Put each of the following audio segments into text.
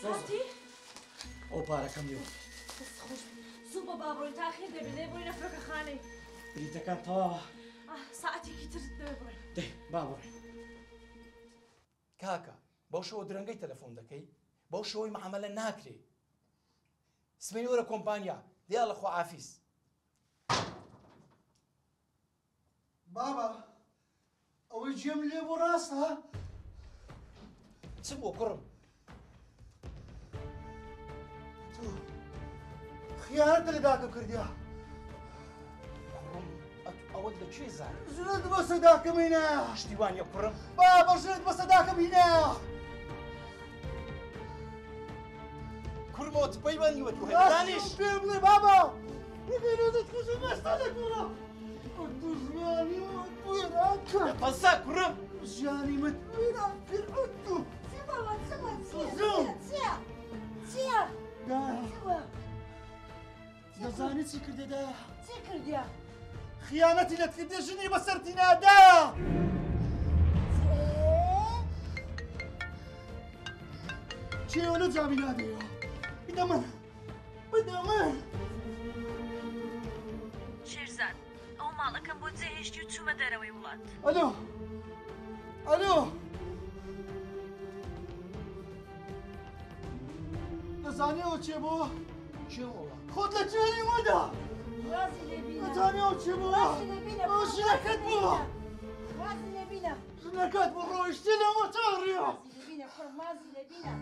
هاتی؟ ئەو پارەکەم لێوە دەست خۆش زوو بە بابڕۆین تاخیر دەبێت لێ بڕۆینە فرۆکەخانەی بریتەکان تەواوە ساعتێکی تر دەبێت بڕۆین دەی با بڕۆین کاکە بەو شەوە درەنگەی تەلەفۆن دەکەی بەو شەوەی معاملە ناکرێ سمێنی وەرە کۆمپانیا دیا لە خۆ ئافیس بابا ئەوەی جێم لێ بۆ ڕاستە چ بۆ کوڕم تۆ خیانەتە لە داکەم کردیا کوڕم ئەوەت لەکوێ زانیت ژنت بە سەداکەم هینە پشتیوانیە کوڕم بابا ژنت بە سەداکەم هینە کوڕمەوە تپەی بەندیوە تو هەیدانیش پێم بڵێ بابا ببینێتت خوشم بەستا دەکوڵە دوژمانی وێرانکە پەنسا کوڕم ژیانی مت وێران کرد چی بابا زوو چییە؟ دەزانی چی کردێدا چی کردیا؟ خیانەتی لەت کردێ ژنی بەسەرتی نادایە چێوە لە جامی نادەیەوە بدە من بدە من شێرزاد ئەو ماڵەکەم بۆ جێهێشتی و چوومە دەرەوەی وڵات ئەلۆ ئەلۆ دەزانیەوە چێ بۆ خۆت لە جێری وەدا وازی لێبینە دەزانیەوە چێ بۆ ئەو ژنەکەت بۆ وازی لێبینە ژنەکەت بۆ ڕۆیشتی لەوە تاڕیە وازی لێبینە کوڕم وازی لێبینە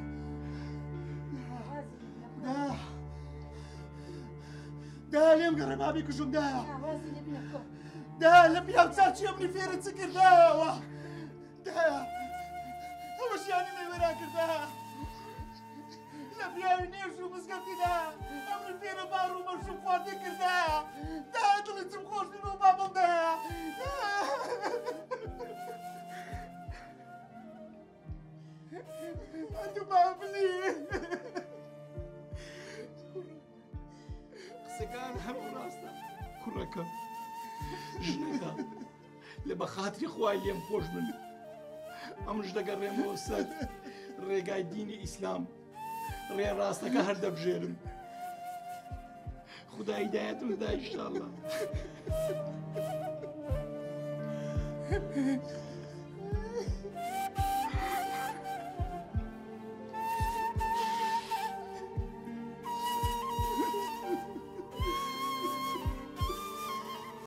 دا لێم گەڕێ بابی کوژم دایە وازی لێبینە کوڕ دا لە پیاوچا چێمنی فێرە چ کردایەوە دایە ئەوە ژیانی مێوێران کردایە لە پیاوی نێژ و مزگەوتیدا ئەمن فێرە بار و مەرشم خواردی کردایە دا دڵی چم خۆش بێ بۆ بابم دایە ئەتو بابلی قسەکان هەموو ڕاستە کوڕەکەم ژنەکە لە بەخاتری خوای لێم خۆش بن ئەمش دەگەڕێمەوە سەر ڕێگای دینی ئیسلام ڕێ ڕاستەکە هەر دەبژێرم خدا هیدایەتم بدا ئینشاءالله